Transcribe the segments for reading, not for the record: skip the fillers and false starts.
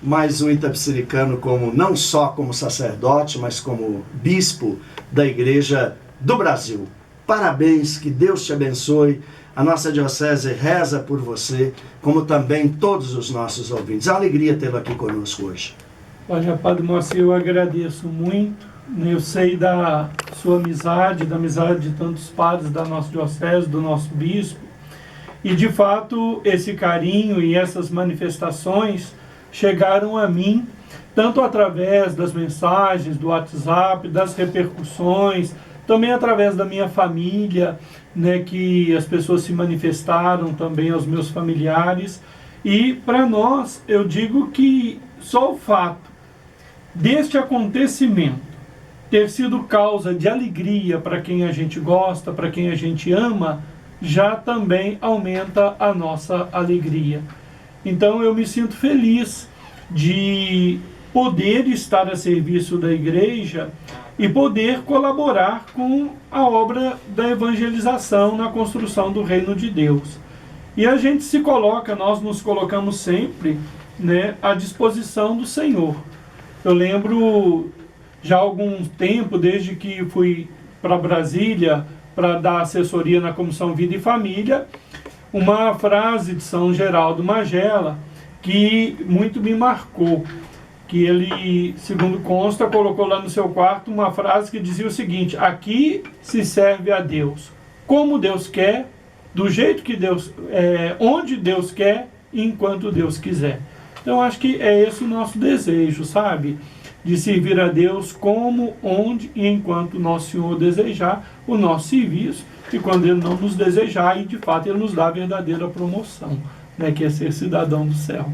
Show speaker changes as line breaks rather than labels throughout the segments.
mais um itapeciricano não só como sacerdote, mas como bispo da Igreja do Brasil. Parabéns, que Deus te abençoe. A nossa diocese reza por você, como também todos os nossos ouvintes. É uma alegria tê-lo aqui conosco hoje.
Olha, Padre Moacir, eu agradeço muito. Eu sei da sua amizade, da amizade de tantos padres da nossa diocese, do nosso bispo. E, de fato, esse carinho e essas manifestações chegaram a mim, tanto através das mensagens, do WhatsApp, das repercussões, também através da minha família, né, que as pessoas se manifestaram também aos meus familiares. E, para nós, eu digo que só o fato deste acontecimento ter sido causa de alegria para quem a gente gosta, para quem a gente ama, já também aumenta a nossa alegria. Então eu me sinto feliz de poder estar a serviço da igreja e poder colaborar com a obra da evangelização na construção do reino de Deus. E a gente se coloca, nós nos colocamos sempre, né, à disposição do Senhor. Eu lembro já há algum tempo, desde que fui para Brasília para dar assessoria na Comissão Vida e Família, uma frase de São Geraldo Magela que muito me marcou, que ele, segundo consta, colocou lá no seu quarto uma frase que dizia o seguinte: aqui se serve a Deus como Deus quer, do jeito que Deus, onde Deus quer e enquanto Deus quiser. Então acho que é esse o nosso desejo, sabe? De servir a Deus como, onde e enquanto nosso Senhor desejar o nosso serviço, e quando Ele não nos desejar, e de fato Ele nos dá a verdadeira promoção, né, que é ser cidadão do céu.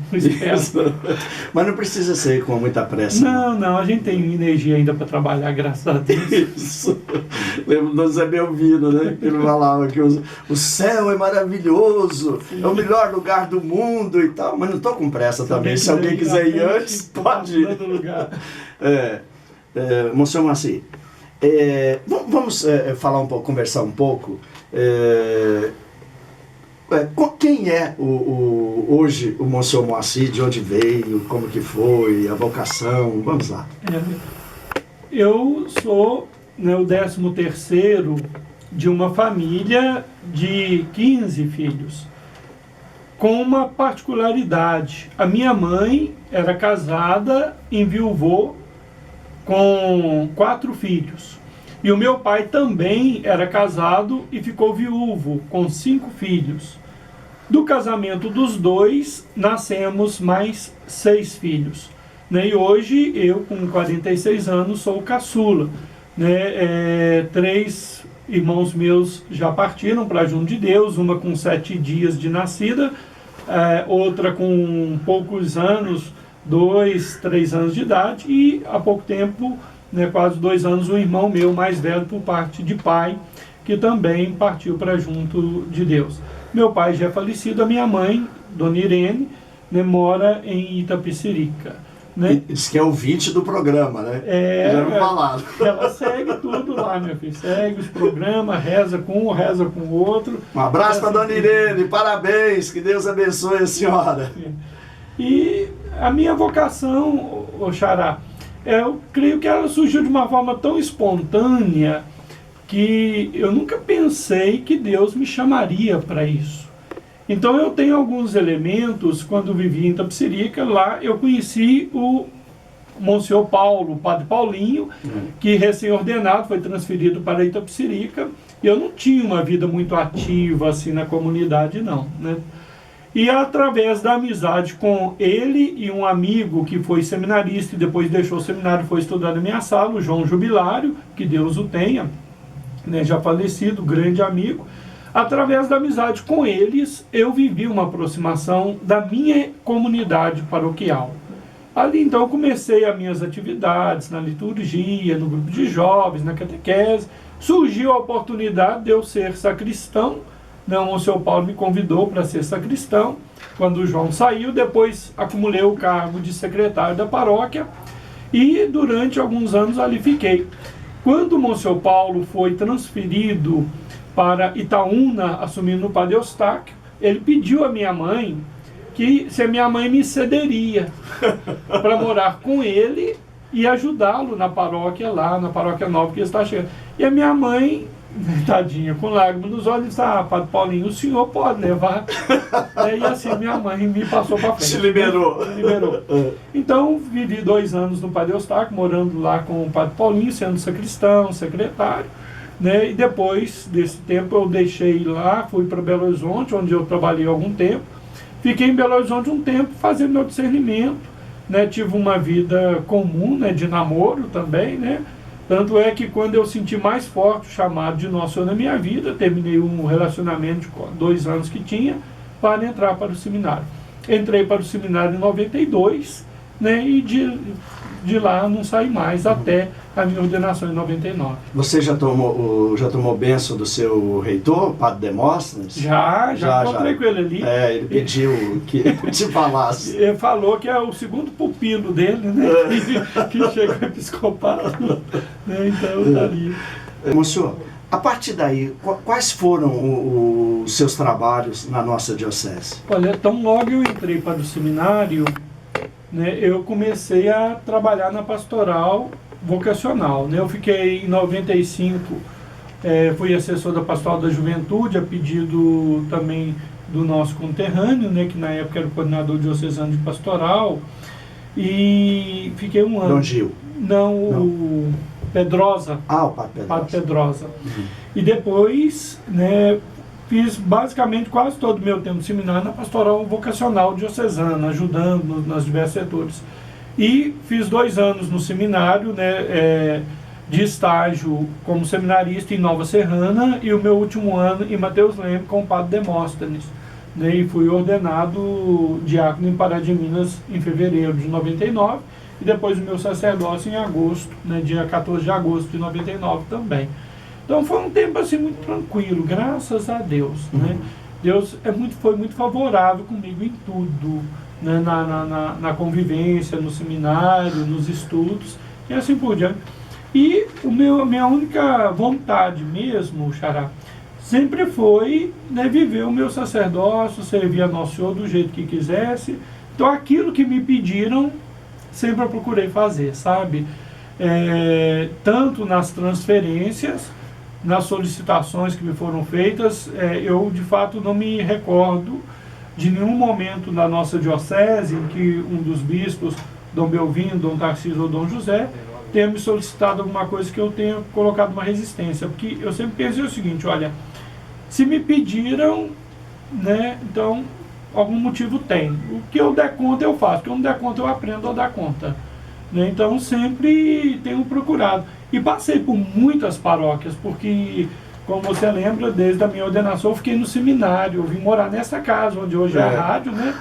Mas não precisa ser com muita pressa.
Não, a gente tem energia ainda para trabalhar, graças a Deus.
Isso. Lembro do Zé Belvino, né, que ele falava que o céu é maravilhoso, sim, é o melhor lugar do mundo e tal, mas não estou com pressa também. Se alguém quiser ir antes, pode ir. Monsenhor Moacir, vamos falar um pouco, conversar um pouco. Quem é hoje o Monsenhor Moacir, de onde veio, como que foi, a vocação? Vamos lá.
Eu sou, né, o 13º de uma família de 15 filhos, com uma particularidade. A minha mãe era casada, enviuvou com 4 filhos. E o meu pai também era casado e ficou viúvo, com 5 filhos. Do casamento dos dois, nascemos mais 6 filhos. Né? E hoje, eu, com 46 anos, sou o caçula. Né? 3 irmãos meus já partiram para junto de Deus, uma com 7 dias de nascida, outra com poucos anos, 2, 3 anos de idade, e há pouco tempo, né, quase 2 anos, um irmão meu mais velho por parte de pai, que também partiu para junto de Deus. Meu pai já é falecido, a minha mãe, Dona Irene, né, mora em Itapecirica. Né?
Isso que é ouvinte do programa, né? Já não falaram.
Ela segue tudo lá, meu filho. Segue os programas, reza com um, reza com o outro.
Um abraço para Dona Irene, parabéns, que Deus abençoe a senhora.
E a minha vocação, Xará, eu creio que ela surgiu de uma forma tão espontânea que eu nunca pensei que Deus me chamaria para isso. Então eu tenho alguns elementos. Quando vivi em Itapecirica, lá eu conheci o Monsenhor Paulo, o Padre Paulinho, que recém-ordenado foi transferido para Itapecirica, e eu não tinha uma vida muito ativa assim na comunidade, não, né? E através da amizade com ele e um amigo que foi seminarista e depois deixou o seminário e foi estudar na minha sala, o João Jubilário, que Deus o tenha, né, já falecido, grande amigo. Através da amizade com eles, eu vivi uma aproximação da minha comunidade paroquial. Ali então eu comecei as minhas atividades na liturgia, no grupo de jovens, na catequese. Surgiu a oportunidade de eu ser sacristão. O Monsenhor Paulo me convidou para ser sacristão. Quando o João saiu, depois acumulei o cargo de secretário da paróquia e durante alguns anos ali fiquei. Quando o Monsenhor Paulo foi transferido para Itaúna, assumindo o Padre Eustáquio, ele pediu à minha mãe que se a minha mãe me cederia para morar com ele e ajudá-lo na paróquia lá, na paróquia nova que ele está chegando. E a minha mãe, tadinha, com lágrimas nos olhos, disse: ah, Padre Paulinho, o senhor pode levar. E assim minha mãe me passou para frente.
Se liberou.
Se liberou. Então, vivi 2 anos no Padre Eustáquio, morando lá com o Padre Paulinho, sendo sacristão, secretário. Né? E depois desse tempo eu deixei lá, fui para Belo Horizonte, onde eu trabalhei algum tempo. Fiquei em Belo Horizonte um tempo fazendo meu discernimento. Né? Tive uma vida comum, né? De namoro também, né? Tanto é que quando eu senti mais forte o chamado de Nosso Senhor na minha vida, terminei um relacionamento de 2 anos que tinha, para entrar para o seminário. Entrei para o seminário em 92, né, e de lá não saí mais até a minha ordenação em 99.
Você já tomou bênção do seu reitor, Padre Demóstenes?
Já encontrei com ele ali.
Ele pediu que te falasse.
Ele falou que é o segundo pupilo dele, né, que chega ao episcopado. Né, então tá ali.
Monsenhor, a partir daí, quais foram os seus trabalhos na nossa diocese?
Olha, tão logo eu entrei para o seminário, né, eu comecei a trabalhar na pastoral vocacional. Né? Eu fiquei em 95, fui assessor da Pastoral da Juventude, a pedido também do nosso conterrâneo, né, que na época era o coordenador diocesano de pastoral, e fiquei 1 ano.
Dom Gil?
Não, o Pedrosa.
Ah, o Padre Pedrosa.
Padre Pedrosa. E depois, né, fiz basicamente quase todo o meu tempo de seminário na pastoral vocacional diocesana, ajudando nas diversos setores. E fiz 2 anos no seminário, né, de estágio como seminarista em Nova Serrana, e o meu último ano em Mateus Leme com o Padre Demóstenes. Né, e fui ordenado diácono em Pará de Minas em fevereiro de 99, e depois o meu sacerdócio em agosto, né, dia 14 de agosto de 99 também. Então foi um tempo assim muito tranquilo, graças a Deus. Né? Deus foi muito favorável comigo em tudo, né? na convivência, no seminário, nos estudos e assim por diante. E minha única vontade mesmo, Xará, sempre foi, né, viver o meu sacerdócio, servir a Nosso Senhor do jeito que quisesse. Então aquilo que me pediram, sempre eu procurei fazer, sabe? Tanto nas transferências, nas solicitações que me foram feitas, eu de fato não me recordo de nenhum momento da nossa diocese em que um dos bispos, Dom Belvino, Dom Tarcísio ou Dom José, tenha me solicitado alguma coisa que eu tenha colocado uma resistência. Porque eu sempre pensei o seguinte: olha, se me pediram, né, então algum motivo tem. O que eu der conta eu faço, o que eu não der conta eu aprendo a dar conta. Né? Então sempre tenho procurado. E passei por muitas paróquias, porque, como você lembra, desde a minha ordenação eu fiquei no seminário, eu vim morar nessa casa, onde hoje é a rádio, né?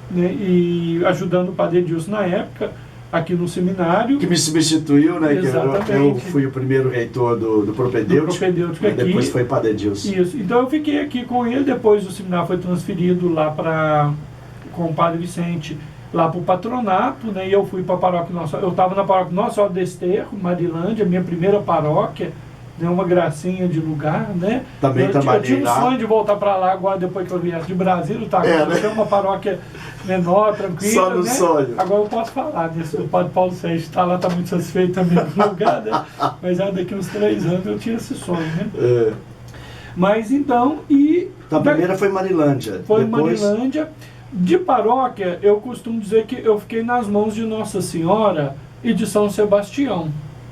Né? E ajudando o Padre Edilson na época, aqui no seminário. Que
me substituiu, né?
Exatamente.
Eu fui o primeiro reitor do propedêutico,
e
depois foi Padre Edilson.
Isso, então eu fiquei aqui com ele, depois o seminário foi transferido lá com o Padre Vicente, lá para o patronato, né, e eu fui para a paróquia Nossa. Eu estava na paróquia Nossa Senhora do Desterro, Marilândia, minha primeira paróquia, né, uma gracinha de lugar, né?
Também
eu tinha um sonho de voltar para lá agora, depois que eu viesse de Brasília, tá?
Né?
Uma paróquia menor, tranquila,
só no
né?
sonho.
Agora eu posso falar disso, o Padre Paulo Sérgio está lá, está muito satisfeito também com o lugar, né? Mas já daqui uns 3 anos eu tinha esse sonho, né? Mas então,
Então a primeira foi Marilândia.
Foi Marilândia. De paróquia, eu costumo dizer que eu fiquei nas mãos de Nossa Senhora e de São Sebastião,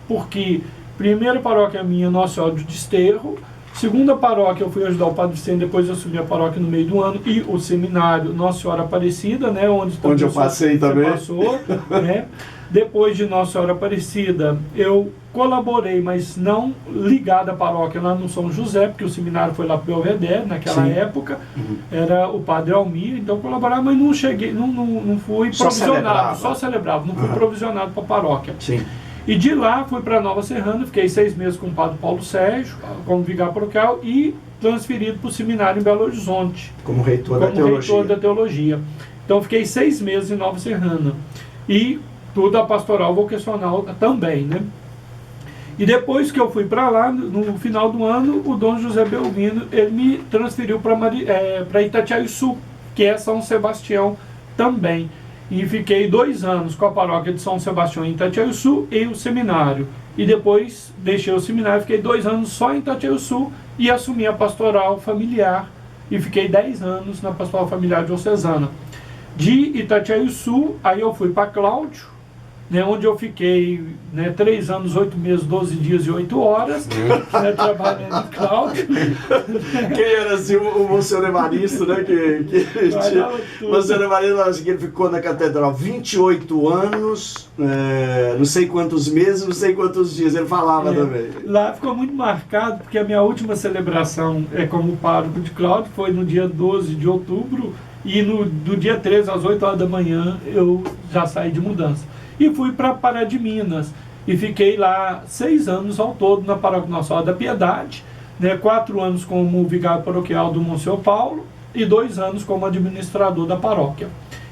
porque primeira paróquia minha, Nossa Senhora do Desterro, segunda paróquia eu fui ajudar o Padre Vicente, depois eu assumi a paróquia no meio do ano, e o seminário Nossa Senhora Aparecida, né, onde
eu passei também.
Passou, né? Depois de Nossa Senhora Aparecida, eu colaborei, mas não ligado à paróquia lá no São José, porque o seminário foi lá para o Belvedere, naquela época, era o Padre Almir, então eu colaborava, mas não cheguei, não fui provisionado, só celebrava, não fui provisionado para a paróquia.
Sim.
E de lá fui para Nova Serrana, fiquei 6 meses com o Padre Paulo Sérgio, como vigário paroquial, e transferido para o seminário em Belo Horizonte.
Como reitor da teologia.
Então fiquei 6 meses em Nova Serrana. E tudo a pastoral vocacional também, né? E depois que eu fui para lá, no final do ano, o Dom José Belvino, ele me transferiu para Itatiaia-Sul, que é São Sebastião, também. E fiquei 2 anos com a paróquia de São Sebastião em Itatiaia-Sul e o seminário. E depois deixei o seminário, fiquei 2 anos só em Itatiaia-Sul e assumi a pastoral familiar. E fiquei 10 anos na pastoral familiar diocesana. De Itatiaia-Sul, aí eu fui para Cláudio, né, onde eu fiquei, né, 3 anos, 8 meses, 12 dias e 8 horas, né, trabalhando em Cláudio.
Quem era assim, o Monsenhor Evaristo, né? O Monsenhor Evaristo, que ele ficou na catedral 28 anos, não sei quantos meses, não sei quantos dias, ele falava também.
Lá ficou muito marcado, porque a minha última celebração como pároco de Cláudio foi no dia 12 de outubro, e do dia 13 às 8 horas da manhã eu já saí de mudança. E fui para Pará de Minas, e fiquei lá 6 anos ao todo na Paróquia Nossa Senhora da Piedade, né, 4 anos como vigário paroquial do Monsenhor Paulo, e 2 anos como administrador da paróquia.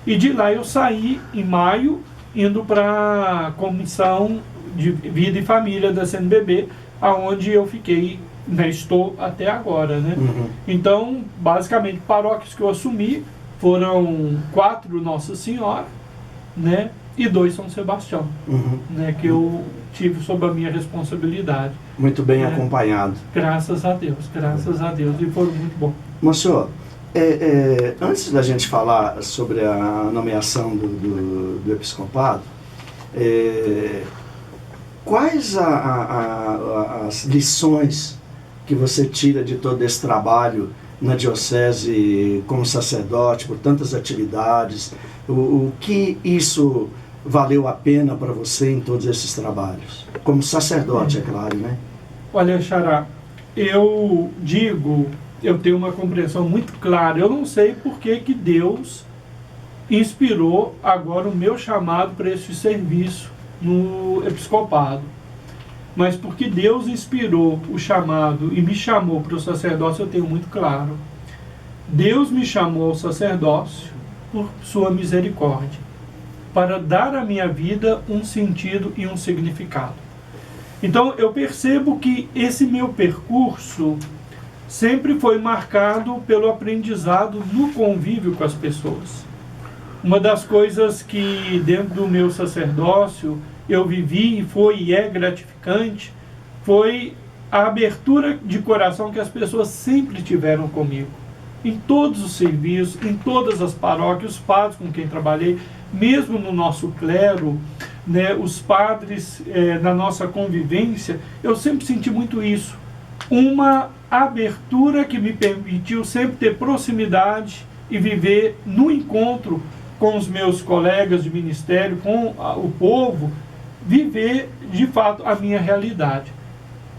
E de lá eu saí em maio, indo para a Comissão de Vida e Família da CNBB, aonde eu fiquei, né, estou até agora, né? Então, basicamente, paróquias que eu assumi foram 4 Nossa Senhora, né, e 2 São Sebastião, né, que eu tive sob a minha responsabilidade.
Muito bem acompanhado.
Graças a Deus, e foram muito bons.
Monsenhor, antes da gente falar sobre a nomeação do episcopado, quais as lições que você tira de todo esse trabalho na diocese como sacerdote, por tantas atividades, o que isso valeu a pena para você em todos esses trabalhos? Como sacerdote, é claro, né?
Olha, Xará, eu tenho uma compreensão muito clara. Eu não sei por que Deus inspirou agora o meu chamado para esse serviço no episcopado. Mas porque Deus inspirou o chamado e me chamou para o sacerdócio, eu tenho muito claro. Deus me chamou ao sacerdócio por sua misericórdia, para dar à minha vida um sentido e um significado. Então eu percebo que esse meu percurso sempre foi marcado pelo aprendizado no convívio com as pessoas. Uma das coisas que dentro do meu sacerdócio eu vivi e foi e é gratificante foi a abertura de coração que as pessoas sempre tiveram comigo. Em todos os serviços, em todas as paróquias, os padres com quem trabalhei, mesmo no nosso clero, né, os padres na nossa convivência, eu sempre senti muito isso. Uma abertura que me permitiu sempre ter proximidade e viver no encontro com os meus colegas de ministério, com o povo, viver de fato a minha realidade.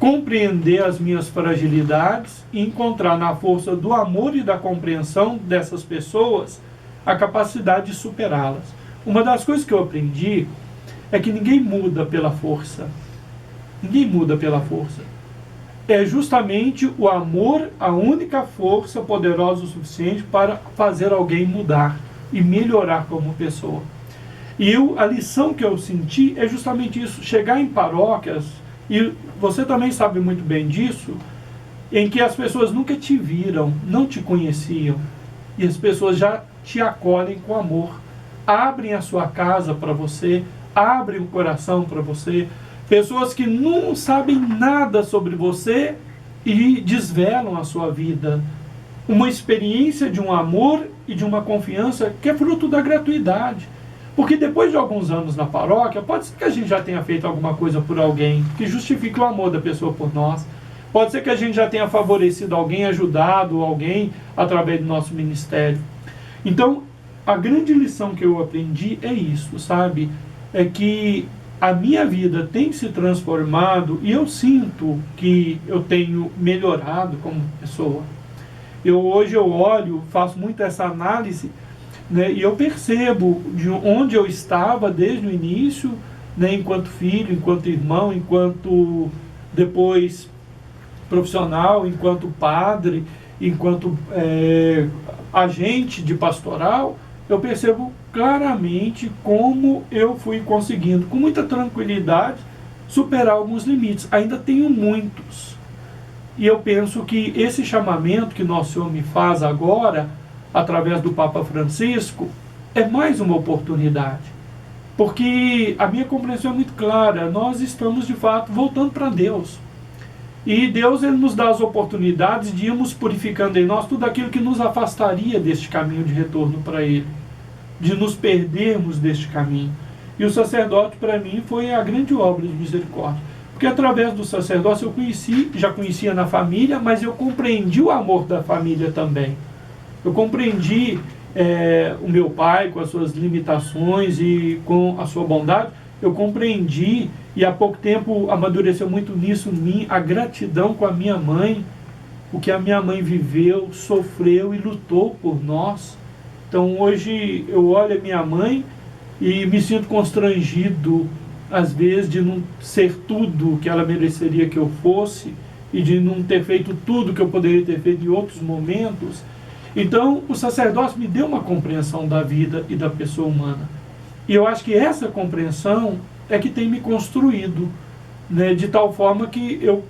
Compreender as minhas fragilidades e encontrar na força do amor e da compreensão dessas pessoas a capacidade de superá-las. Uma das coisas que eu aprendi é que ninguém muda pela força. Ninguém muda pela força. É justamente o amor a única força poderosa o suficiente para fazer alguém mudar e melhorar como pessoa. E a lição que eu senti é justamente isso, chegar em paróquias, e você também sabe muito bem disso, em que as pessoas nunca te viram, não te conheciam, e as pessoas já te acolhem com amor, abrem a sua casa para você, abrem o coração para você, pessoas que não sabem nada sobre você e desvelam a sua vida. Uma experiência de um amor e de uma confiança que é fruto da gratuidade. Porque depois de alguns anos na paróquia, pode ser que a gente já tenha feito alguma coisa por alguém que justifique o amor da pessoa por nós. Pode ser que a gente já tenha favorecido alguém, ajudado alguém através do nosso ministério. Então, a grande lição que eu aprendi é isso, sabe? É que a minha vida tem se transformado e eu sinto que eu tenho melhorado como pessoa. Hoje eu olho, faço muito essa análise, né, e eu percebo de onde eu estava desde o início, né, enquanto filho, enquanto irmão, enquanto depois profissional, enquanto padre, enquanto agente de pastoral, eu percebo claramente como eu fui conseguindo, com muita tranquilidade, superar alguns limites. Ainda tenho muitos. E eu penso que esse chamamento que Nosso Senhor me faz agora, através do Papa Francisco, é mais uma oportunidade. Porque a minha compreensão é muito clara, nós estamos de fato voltando para Deus. E Deus, ele nos dá as oportunidades de irmos purificando em nós tudo aquilo que nos afastaria deste caminho de retorno para Ele, de nos perdermos deste caminho. E o sacerdote, para mim, foi a grande obra de misericórdia. Porque através do sacerdócio eu já conhecia na família, mas eu compreendi o amor da família também. Eu compreendi o meu pai com as suas limitações e com a sua bondade. Eu compreendi, e há pouco tempo amadureceu muito nisso em mim, a gratidão com a minha mãe, o que a minha mãe viveu, sofreu e lutou por nós. Então hoje eu olho a minha mãe e me sinto constrangido, às vezes, de não ser tudo que ela mereceria que eu fosse, e de não ter feito tudo que eu poderia ter feito em outros momentos. Então o sacerdócio me deu uma compreensão da vida e da pessoa humana. E eu acho que essa compreensão é que tem me construído, né, de tal forma que eu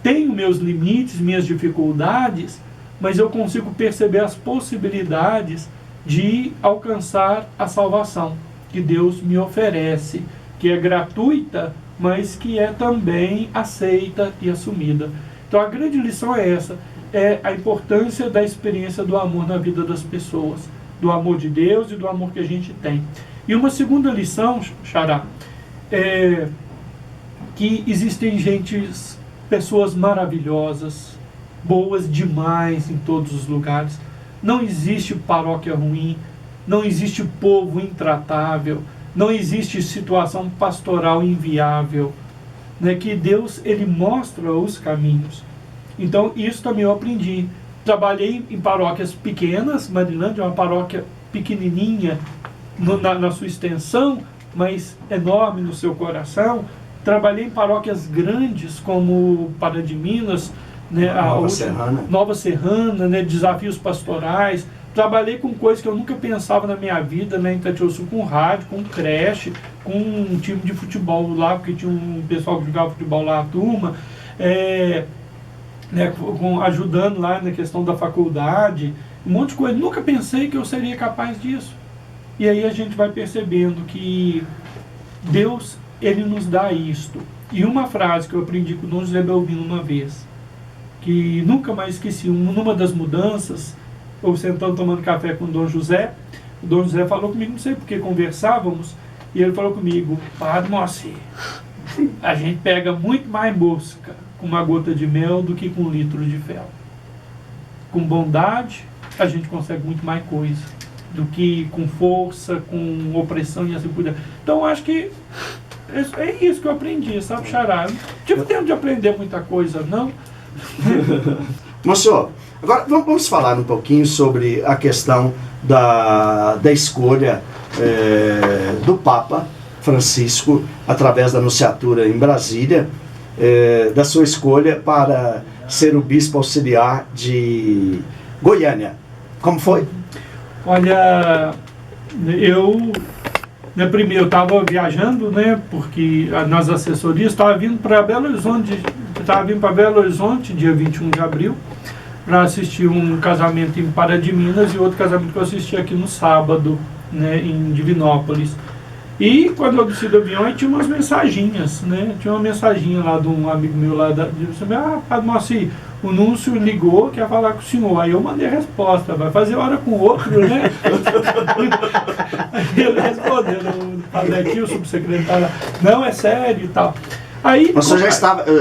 tenho meus limites, minhas dificuldades, mas eu consigo perceber as possibilidades de alcançar a salvação que Deus me oferece, que é gratuita, mas que é também aceita e assumida. Então a grande lição é essa, é a importância da experiência do amor na vida das pessoas, do amor de Deus e do amor que a gente tem. E uma segunda lição, Xará, é que existem pessoas maravilhosas, boas demais em todos os lugares. Não existe paróquia ruim, não existe povo intratável, não existe situação pastoral inviável, né? Que Deus, ele mostra os caminhos. Então isso também eu aprendi. Trabalhei em paróquias pequenas, Marilândia é uma paróquia pequenininha na sua extensão, mas enorme no seu coração. Trabalhei em paróquias grandes como Pará de Minas, né, Nova Serrana, né, desafios pastorais. Trabalhei com coisas que eu nunca pensava na minha vida, né, em Itatiaçu, com rádio, com creche, com um time de futebol lá, porque tinha um pessoal que jogava futebol lá, a turma, né, ajudando lá na questão da faculdade, um monte de coisa. Nunca pensei que eu seria capaz disso. E aí a gente vai percebendo que Deus, ele nos dá isto. E uma frase que eu aprendi com o Dom José Belvino uma vez, que nunca mais esqueci, numa das mudanças, eu sentando tomando café com o Dom José falou comigo, não sei porque conversávamos, e ele falou comigo: Padre Moacir, a gente pega muito mais mosca com uma gota de mel do que com 1 litro de fel. Com bondade, a gente consegue muito mais coisa do que com força, com opressão e assim por diante. Então acho que é isso que eu aprendi, sabe, Xará? Não tive tempo de aprender muita coisa, não.
Monsenhor, agora vamos falar um pouquinho sobre a questão da escolha do Papa Francisco, através da nunciatura em Brasília, da sua escolha para ser o bispo auxiliar de Goiânia. Como foi?
Olha, eu estava viajando, né, porque nas assessorias estava vindo para Belo Horizonte, dia 21 de abril, para assistir um casamento em Pará de Minas e outro casamento que eu assisti aqui no sábado, né, em Divinópolis. E quando eu desci do avião, aí tinha umas mensaginhas, né? Tinha uma mensaginha lá de um amigo meu lá, disse: Padre Moacir, o núncio ligou, quer falar com o senhor. Aí eu mandei a resposta: vai fazer hora com o outro, né? Aí ele respondeu, falei aqui, o subsecretário: não, é sério e tal. Aí,
mas você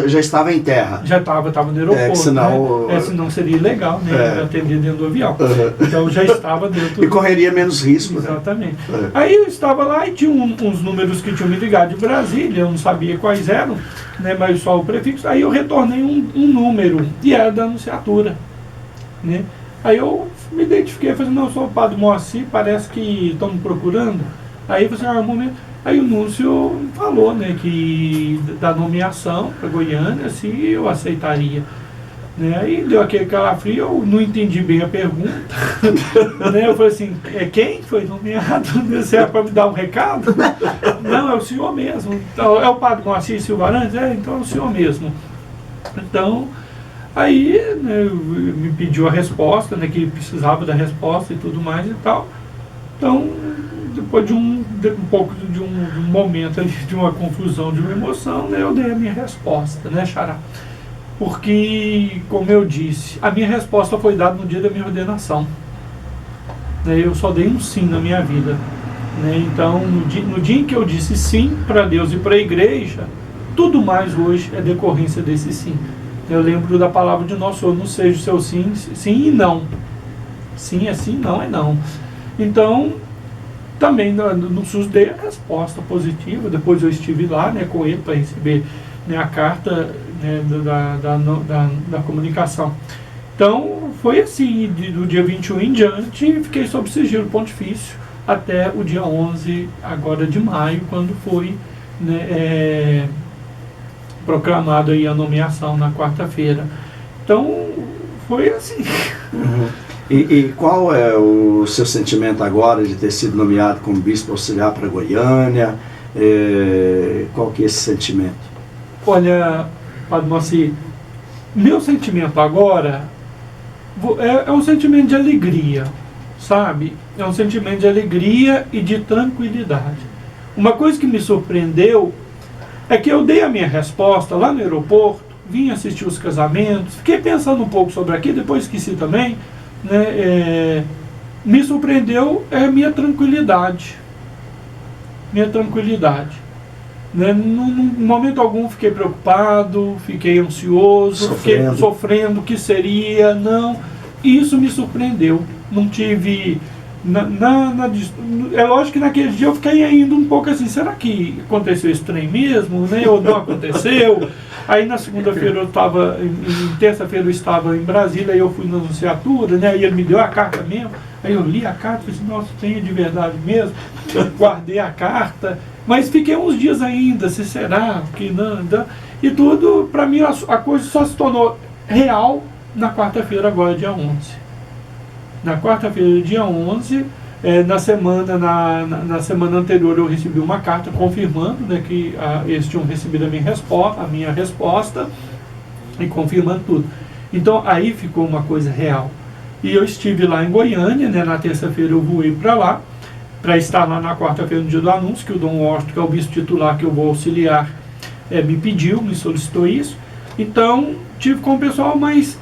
já estava em terra?
Já estava no aeroporto,
senão,
né? Senão seria ilegal, né? Atender dentro do avião. Então já estava dentro.
E correria menos risco.
Exatamente. Né? Aí eu estava lá e tinha uns números que tinham me ligado de Brasília, eu não sabia quais eram, né? Mas só o prefixo. Aí eu retornei um número, e era da anunciatura, né? Aí eu me identifiquei, falei: não, eu sou o Padre Moacir, parece que estão me procurando. Aí eu falei: um momento. Aí o núncio falou, né, que da nomeação para Goiânia, se eu aceitaria. Né? Aí deu aquele calafrio, eu não entendi bem a pergunta. Né? Eu falei assim: quem foi nomeado? Você é para me dar um recado? Não, é o senhor mesmo. Então, é o Padre Moacir Silva Arantes? Então é o senhor mesmo. Então, aí, né, me pediu a resposta, né, que precisava da resposta e tudo mais e tal. Então, depois de um momento ali, de uma confusão, de uma emoção, né, eu dei a minha resposta, né, Xará? Porque, como eu disse, a minha resposta foi dada no dia da minha ordenação. Eu só dei um sim na minha vida. Então, no dia em que eu disse sim para Deus e para a igreja, tudo mais hoje é decorrência desse sim. Eu lembro da palavra de nosso Senhor, não seja o seu sim, sim e não. Sim é sim, não é não. Então, também no SUS dei a resposta positiva. Depois eu estive lá, né, com ele para receber, né, a carta, né, da comunicação. Então, foi assim, do dia 21 em diante, fiquei sob sigilo pontifício até o dia 11, agora de maio, quando foi, né, proclamado aí a nomeação na quarta-feira. Então, foi assim.
Uhum. E qual é o seu sentimento agora de ter sido nomeado como bispo auxiliar para Goiânia? Qual que é esse sentimento?
Olha, Padre Moacir, meu sentimento agora é um sentimento de alegria, sabe? É um sentimento de alegria e de tranquilidade. Uma coisa que me surpreendeu é que eu dei a minha resposta lá no aeroporto, vim assistir os casamentos, fiquei pensando um pouco sobre aquilo, depois esqueci também, né? Me surpreendeu a minha tranquilidade. Minha tranquilidade. Né? Num momento algum fiquei preocupado, fiquei ansioso, fiquei sofrendo o que seria, não. Isso me surpreendeu. Não tive... é lógico que naquele dia eu fiquei ainda um pouco assim, será que aconteceu esse trem mesmo, né? Ou não aconteceu? Aí na segunda-feira eu estava, em terça-feira eu estava em Brasília, aí eu fui na anunciatura, né? Aí ele me deu a carta mesmo, aí eu li a carta e falei assim, nossa, tem de verdade mesmo, guardei a carta, mas fiquei uns dias ainda, se será, que não, e tudo, para mim a coisa só se tornou real na quarta-feira agora, dia 11. Na quarta-feira, dia 11, na semana anterior eu recebi uma carta confirmando, né, que eles tinham recebido a minha resposta e confirmando tudo. Então aí ficou uma coisa real. E eu estive lá em Goiânia, né, na terça-feira eu voei para lá, para estar lá na quarta-feira no dia do anúncio, que o Dom Washington, que é o bispo titular que eu vou auxiliar, me solicitou isso. Então tive com o pessoal, mas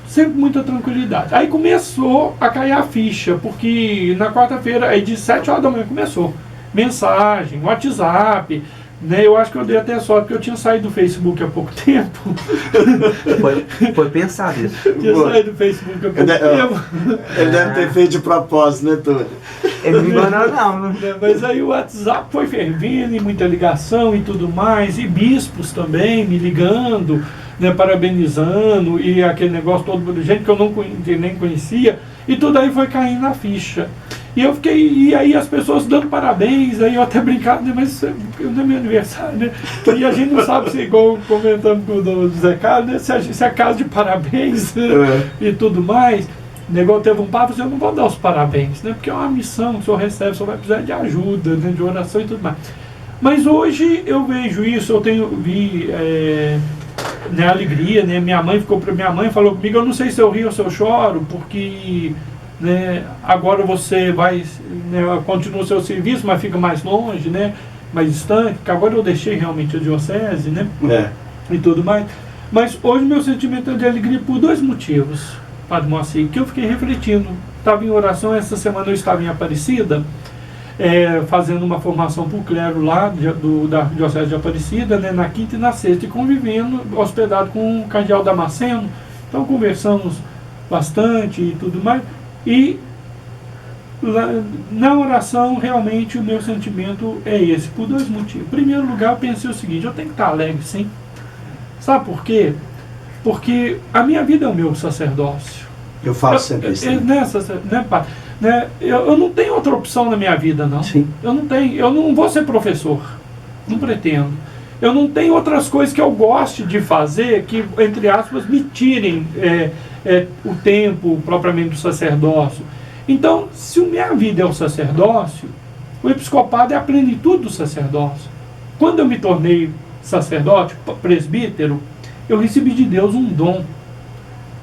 sempre muita tranquilidade. Aí começou a cair a ficha, porque na quarta-feira, aí de 7 horas da manhã começou. Mensagem, WhatsApp, né? Eu acho que eu dei até sorte, porque eu tinha saído do Facebook há pouco tempo.
Foi pensado isso.
Tinha saído do Facebook há pouco tempo.
Ele deve ter feito de propósito, né, Túlio?
Ele não me enganou não,
né? Mas aí o WhatsApp foi fervendo, e muita ligação e tudo mais, e bispos também me ligando, né, parabenizando, e aquele negócio todo, gente que eu nem conhecia, e tudo aí foi caindo na ficha. E eu fiquei, e aí as pessoas dando parabéns, aí eu até brincava, né, mas não é meu aniversário, né? E a gente não sabe se, igual comentando com o Zé Carlos, né, se é caso de parabéns, né, e tudo mais. O negócio teve um papo, eu não vou dar os parabéns, né? Porque é uma missão que o senhor recebe, o senhor vai precisar de ajuda, né, de oração e tudo mais. Mas hoje eu vejo isso, vi né, alegria, né? Minha mãe falou comigo, eu não sei se eu rio ou se eu choro, porque, né, agora você vai, né, continua o seu serviço, mas fica mais longe, né, mais distante, porque agora eu deixei realmente a diocese, né, e tudo mais. Mas hoje meu sentimento é de alegria por dois motivos, Padre Moacir, que eu fiquei refletindo. Estava em oração, essa semana eu estava em Aparecida, fazendo uma formação para o clero lá da Diocese de Aparecida, né, na quinta e na sexta, e convivendo, hospedado com o cardeal Damasceno. Então conversamos bastante e tudo mais. E na oração, realmente, o meu sentimento é esse, por dois motivos. Em primeiro lugar, eu pensei o seguinte, eu tenho que estar alegre, sim. Sabe por quê? Porque a minha vida é o meu sacerdócio.
Eu falo sempre isso.
Eu não tenho outra opção na minha vida, não.
Sim.
Eu não vou ser professor. Não pretendo. Eu não tenho outras coisas que eu goste de fazer que, entre aspas, me tirem o tempo propriamente do sacerdócio. Então, se a minha vida é o sacerdócio, o episcopado é a plenitude do sacerdócio. Quando eu me tornei sacerdote, presbítero, eu recebi de Deus um dom.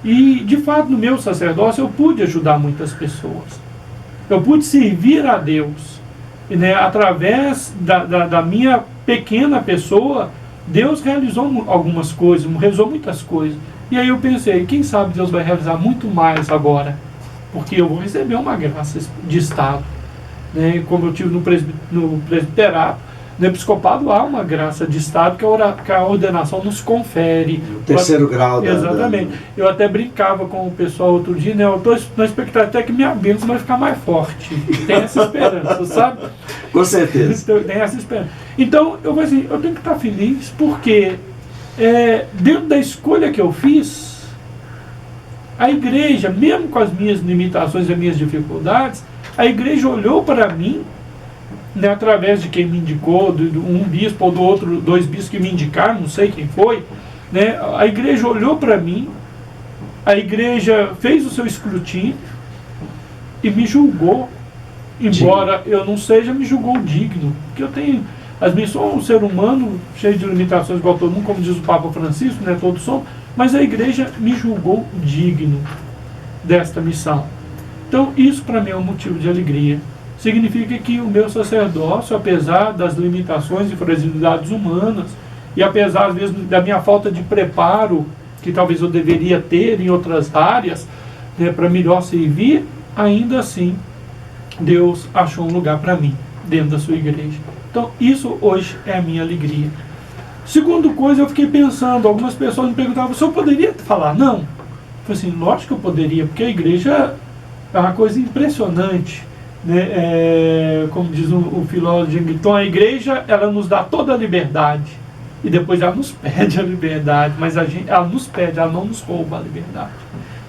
E, de fato, no meu sacerdócio eu pude ajudar muitas pessoas. Eu pude servir a Deus. E, né, através da minha pequena pessoa, Deus realizou algumas coisas, realizou muitas coisas. E aí eu pensei, quem sabe Deus vai realizar muito mais agora, porque eu vou receber uma graça de Estado. Né? Como eu tive no presbiterato, no episcopado há uma graça de Estado que a ordenação nos confere.
O terceiro grau.
Exatamente. Eu até brincava com o pessoal outro dia, né? Eu estou na expectativa até que minha bênção vai ficar mais forte. Tem essa esperança, sabe?
Com certeza.
Tem essa esperança. Então, eu vou assim, eu tenho que estar feliz porque dentro da escolha que eu fiz, a igreja, mesmo com as minhas limitações e as minhas dificuldades, a igreja olhou para mim, né, através de quem me indicou, um bispo ou do outro, 2 bispos que me indicaram, não sei quem foi, né, a igreja olhou para mim, a igreja fez o seu escrutínio e me julgou, embora eu não seja, me julgou digno, porque eu tenho, sou um ser humano cheio de limitações igual todo mundo, como diz o Papa Francisco, né, todos somos, mas a igreja me julgou digno desta missão. Então isso para mim é um motivo de alegria. Significa que o meu sacerdócio, apesar das limitações e fragilidades humanas, e apesar, às vezes, da minha falta de preparo, que talvez eu deveria ter em outras áreas, né, para melhor servir, ainda assim, Deus achou um lugar para mim, dentro da sua igreja. Então, isso hoje é a minha alegria. Segunda coisa, eu fiquei pensando, algumas pessoas me perguntavam, o senhor poderia falar? Não. Eu falei assim, lógico que eu poderia, porque a igreja é uma coisa impressionante. Né, como diz o filósofo Jengiton, a igreja ela nos dá toda a liberdade e depois ela nos pede a liberdade, mas ela nos pede, ela não nos rouba a liberdade.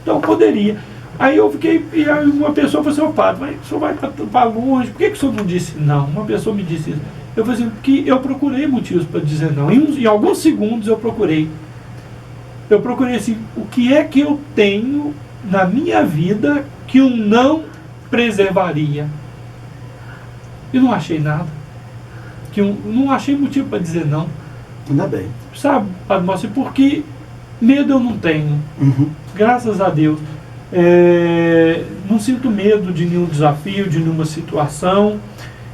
Então poderia. Aí eu fiquei, e aí uma pessoa falou assim, ô padre, mas o senhor vai para longe, por que o senhor não disse não? Uma pessoa me disse isso. Eu falei assim, porque eu procurei motivos para dizer não. Em alguns segundos eu procurei assim, o que é que eu tenho na minha vida que um não preservaria. E não achei nada. Não achei motivo para dizer não.
Ainda bem.
Sabe, Padre Moacir, porque medo eu não tenho.
Uhum.
Graças a Deus. Não sinto medo de nenhum desafio, de nenhuma situação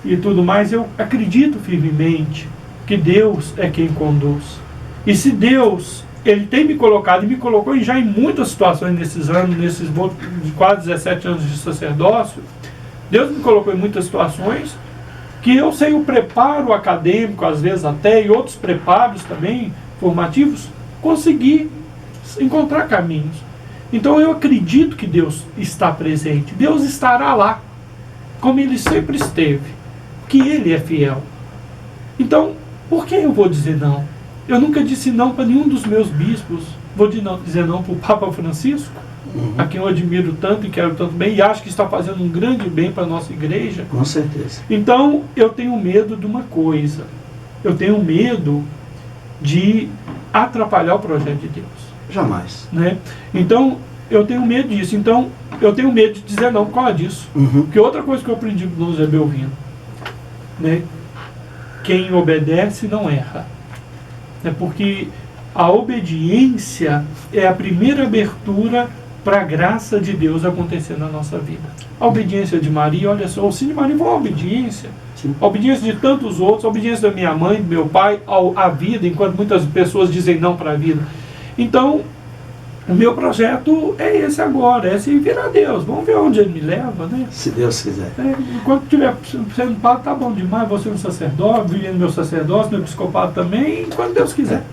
e tudo mais. Eu acredito firmemente que Deus é quem conduz. E se Deus, Ele tem me colocado, e me colocou já em muitas situações nesses anos, nesses quase 17 anos de sacerdócio, Deus me colocou em muitas situações que eu, sem o preparo acadêmico, às vezes até, e outros preparos também, formativos, consegui encontrar caminhos. Então eu acredito que Deus está presente, Deus estará lá, como Ele sempre esteve, que Ele é fiel. Então, por que eu vou dizer não? Eu nunca disse não para nenhum dos meus bispos. Vou dizer não para o Papa Francisco, a quem eu admiro tanto e quero tanto bem, e acho que está fazendo um grande bem para a nossa igreja.
Com certeza.
Então, eu tenho medo de uma coisa. Eu tenho medo de atrapalhar o projeto de Deus.
Jamais.
Né? Então, eu tenho medo disso. Então, eu tenho medo de dizer não por causa disso. Porque outra coisa que eu aprendi com o Dom Zé Belvino, né? Quem obedece não erra. Porque a obediência é a primeira abertura para a graça de Deus acontecer na nossa vida. A obediência de Maria, olha só, o Cine Maria foi uma obediência. Sim. A obediência de tantos outros, a obediência da minha mãe, do meu pai, à vida, enquanto muitas pessoas dizem não para a vida. Então, o meu projeto é esse agora, é servir a Deus. Vamos ver onde Ele me leva, né?
Se Deus quiser.
Enquanto estiver sendo padre, tá bom demais, vou ser um sacerdote, vivendo meu sacerdócio, meu episcopado também, enquanto Deus quiser.